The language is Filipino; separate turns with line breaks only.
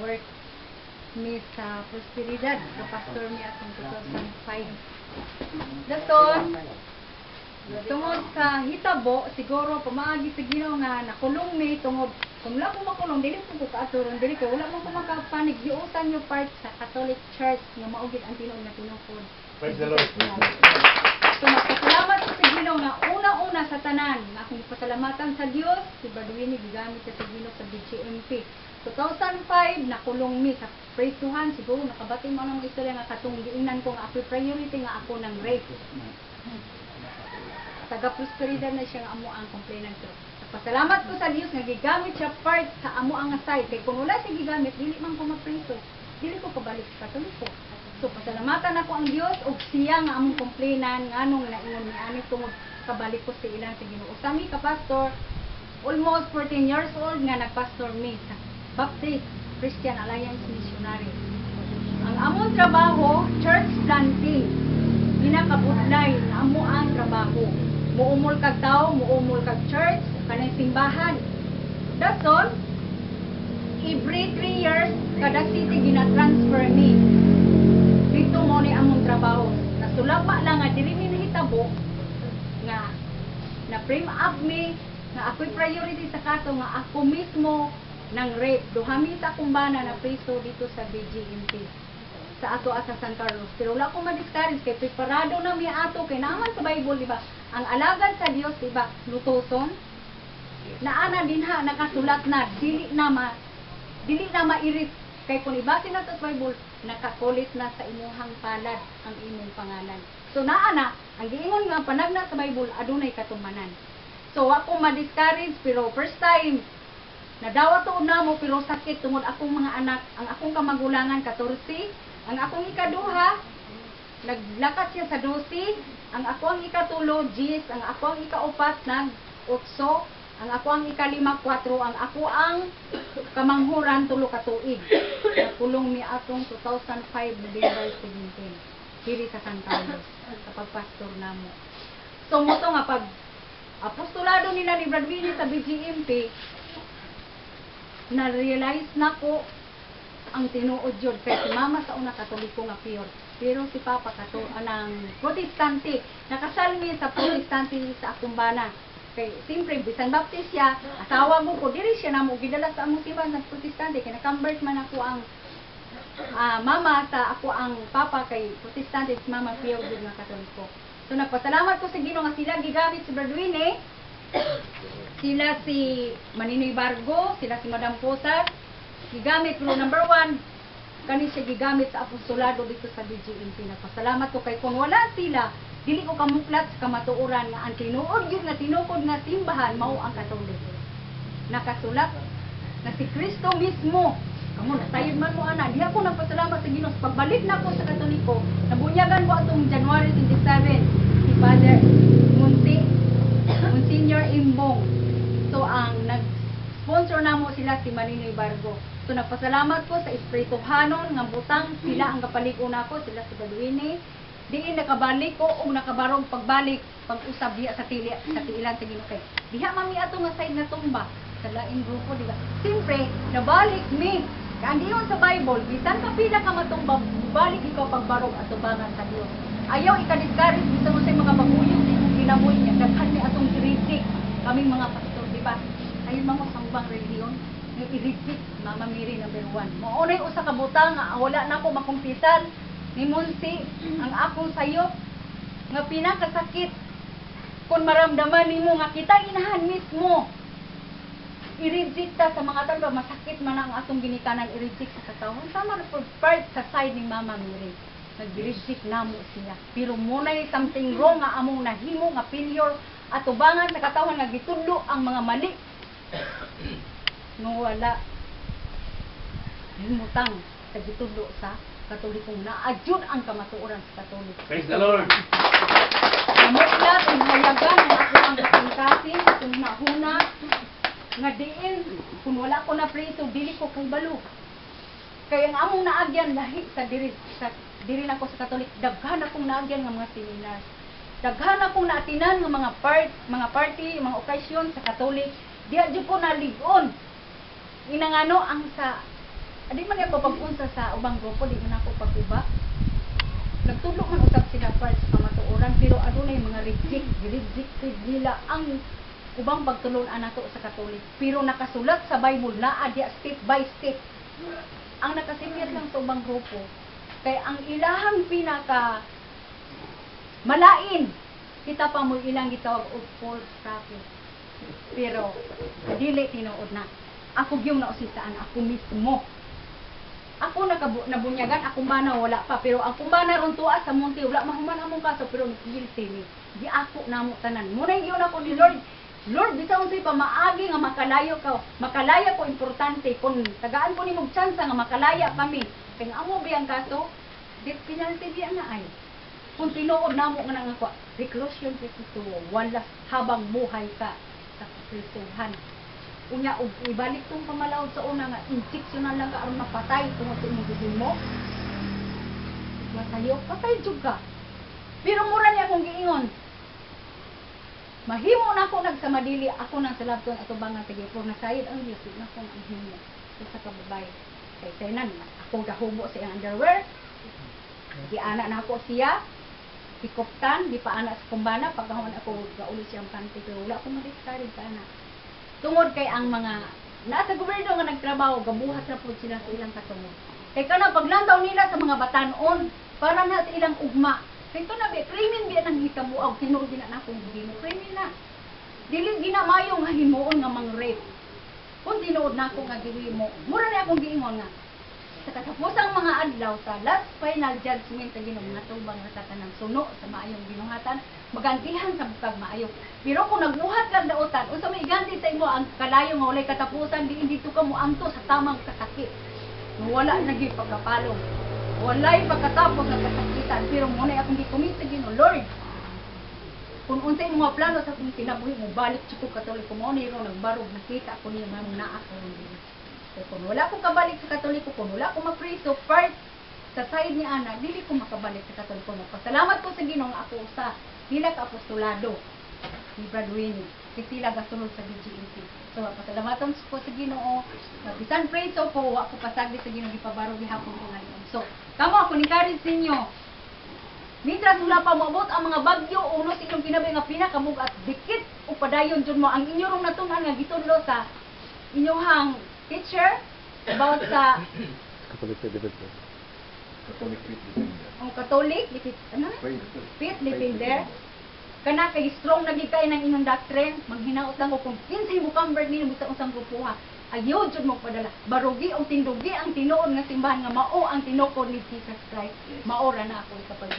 work mi sa Prosperidad sa pastor niya atong 2005. Daton tungod sa hitabo siguro pamaagi sa Ginoo nga nakulong mi tungod kung wala ko makulong dili ko kaaturon dili ko wala man ko makapanig giusan yung part sa Catholic Church nga maugid ang tinuod nga tinukod.
Praise the Lord.
So nagpasalamat ko sa Ginoo nga una-una sa tanan nga akong pasalamatan sa Dios si Baduini gigamit sa Ginoo sa BGMP. 2005 nakulong mi sa praise tuhan siguro nakabati mo ang istorya nga katong giingnan ko nga ako priority nga ako ng rape. Taga Prosperidad na siya nga amo ang complainant ko. Pasalamat ko sa Dios nga gigamit siya part sa amo ang side kay kung wala siya gigamit dili man ko mapreso. Dili ko kabalik sa Katoliko. So pasalamatan ako ang Dios ug siya nga among complainant nganong naingon ni ani tungod kabalik ko sa ilang sa Ginoo. Sami ka pastor almost 14 years old nga nagpastor mi sa Baptist Christian Alliance Missionary. Ang among trabaho church planting. Ginakabudlay na amo ang trabaho. Muumol kag tao, muumol kag church, kanang simbahan. Dason every 3 years kada city gina-transfer ni. Dito mo ni among trabaho. Nasulagma lang nga diri mi nahitabo nga na frame up mi nga ako'y priority sa kato nga ako mismo ng rape. Duhami sa akong bana na preso dito sa BGMP. Sa ato sa San Carlos. Pero wala ko ma-discourage kay preparado na mi ato kay naman sa Bible, di ba? Ang alagad sa Dios, di ba? Lutoson. Naana din ha nakasulat na dili na mairis kay kung ibase na sa Bible, nakakulit na sa imuhang palad ang imong pangalan. So naana ang giingon nga panagna sa Bible adunay katumanan. So ako ma-discourage pero first time nadawat to na mo pero sakit tungod akong mga anak, ang akong kamagulangan 14, ang akong ikaduha naglakat siya sa 12, ang akong ikatulo 10, ang akong ikaupat nag 8, ang ako ang ikalima 4, ang ako ang kamanghuran 3 ka tuig. Nakulong mi atong 2005 November 17 diri sa San Carlos sa pagpastor namo. So mo to nga pag apostolado nila ni Brad Winnie sa BGMP na-realize na ko ang tinuod yun. Kaya si mama sa una katoliko nga pure. Pero si papa anang protestante. Nakasalmi sa protestante sa akong bana. Kaya siyempre, bisan baptist siya, asawa mo ko, diri siya na mo, gidala sa among tiban ng protestante. Kaya na-convert man ako ang mama sa ako ang papa kay protestante, si mama pure din nga katoliko. So nagpasalamat ko sa Ginoo nga sila gigamit si Brad Winnie. Sila si Maninoy Bargo, sila si Madam Posar, gigamit pero number 1, kani siya gigamit sa apostolado dito sa BGMP. Nagpasalamat ko kay kung wala sila, dili ko kamuklat sa kamatuoran nga ang tinuod yun nga tinukod nga simbahan mao ang Katoliko. Nakasulat na si Kristo mismo. Kamo natayod man mo ana. Di ako nagpasalamat sa Ginoo pagbalik na ko sa Katoliko. Nabunyagan ko atong January 27 si Father Monsignor Imbong. So ang nag-sponsor namo sila si Maninoy Bargo. So nagpasalamat ko sa Espirituhanon nga butang sila ang kapalig una ko, sila si Baduini. Diin nakabalik ko o nakabarong pagbalik pag-usab diha sa tiilan sa Ginoo kay. Diha mami ato nga side na tumba sa laing grupo, di ba? Siyempre, nabalik mi. Kandiyon sa Bible, bisan ka pila ka matumba, balik ikaw pagbarog at tubangan sa Dios. Ayaw ika-discourage bisan mo sa mga baguyong ginamoy niya. Daghan ni atong i-reject kaming mga pastor, di ba? Ayun mga sangbang reliyon, yung i-reject Mama Mary number 1. Maunay usa ka butang nga wala na ako makumpisan ni Munsi ang akong sayop nga pinakasakit kung maramdaman nimo nga kita inahan mismo i-reject ta sa mga tao, masakit man ang atong ginikanan i-reject sa katawhan. Sama na po part sa side ni Mama Mary. Nag-reject namo siya. Pero muna'y something wrong nga among nahimo nga failure at tubangan sa katawhan nga gitudlo ang mga mali. No wala himutang sa gitudlo sa Katolikong naadjud ang kamatuoran sa Katoliko.
Praise the Lord.
Mutlat ang hayagan ng ako ang kasingkasin, itong nahuna, nga diin, kung wala ko na preso, dili ko kay balo. Kaya ang among naagyan lahi sa diri nako sa Katolik, daghan akong naagyan nga mga seminar. Daghan akong naatinan nga mga party, mga okasyon sa Katolik. Diya jud ko naligon. Inangano ang sa Adi man ako pag-unsa sa ubang grupo, di man ako pag-uba. Nagtudlo man usab sila part sa kamatuoran, pero adunay mga rejected nila ang ubang pagtulon nato sa Katolik. Pero nakasulat sa Bible na adya step by step. Ang nakasimyat lang sa ubang grupo, kay ang ilahang pinaka malain, kita pa mo ilang gitawag og false prophet. Pero dili tinuod na. Ako gyud nausisaan ako mismo. Ako nabunyagan, akong bana wala pa, pero akong bana ron tuwa sa munti wala mahuman among kaso, pero guilty ni. Di ako namo tanan. Muna yun ako ni Lord. Lord, bisa unsay pa maagi nga makalayo ka. Makalaya ko importante kung tagaan ko nimong tsansa nga makalaya kami. Kay nga amo biyang kaso, death penalty diyan na ay. Kung tinuod namo nga nang ako, reclusion perpetuo, wala habang buhay ka sa prisuhan. Unya og ibalik tong pamalawod sa una nga injection na lang ka aron mapatay tungod sa imong gihimo. Matayo, patay jud ka. Pero mura niya akong giingon. Mahimo na ako nagsamadili, ako nang salabton ato bangang sige pero nasayod ang Dios na akong ang himo sa kababay. Kay tenan ako gahubo sa iyang underwear. Di ana na ako siya. Hikoptan, di pa ana sa kumbana pagkahuman ako gaulo siyang panty pero wala ko ma-discourage sa ana. Tungod kay ang mga nasa gobyerno nga nagtrabaho, gabuhat na po sila sa ilang katungod. Kay kana paglantaw nila sa mga batanon, para na sa ilang ugma. Kay ito na, krimen biya nang hikabuaw, tinuod din na akong gino. Krimen na. Dili ginamayo nga himuon nga mang rape. Kung tinuod na ako nga gihimo, mura na akong giingon nga. Sa katapusang mga adlaw sa last final judgment sa Ginoo nga tubang sa tanang suno sa maayong binuhatan, magantihan sa bukag maayo. Pero kung nagbuhat lang daotan, unsa may iganti sa imo ang kalayo nga walay katapusan, di dito ka mo amto sa tamang kasakit. Wala na gyud pagkapalong. Walay pagkatapos ng kasakitan, pero muna akong gikumit sa Ginoo, Lord. Kung unsay mga plano sa akong kinabuhi mo, balik sa Katoliko mo ni ro nagbarog nakita ko niya nga naa ko ron. Kung wala ko kabalik sa Katoliko, kung wala ko mapriso, first, sa side ni Ana, dili ko makabalik sa Katoliko. Pasalamat ko sa Ginoo nga ako sa dila ka apostolado ni Brad Winnie. Kasi sila gasunod sa BGNT. So, pasalamatan ko sa Ginoo. Bisan preso ko, ako pasagdi sa Ginoo, ipabaro gihapon ko ngayon. So, kamo ako encourage ninyo. Mitras wala pa maabot ang mga bagyo, uno sa inyong kinabay nga pinakamug at dikit o padayon dyan mo. Ang inyong natunan nga gitudlo sa inyong teacher about sa
Catholic Defender.
ang Catholic, ano? Faith Defender. Kana kay strong na gid kay ng inyong doctrine, maghinaot lang ko kung kinsay mo convert ninyo sa usang grupuha. Ayaw jud mo padala. Barugi o tindugi ang tinuod nga simbahan nga mao ang tinukod ni Jesus Christ. Maora na ako kapag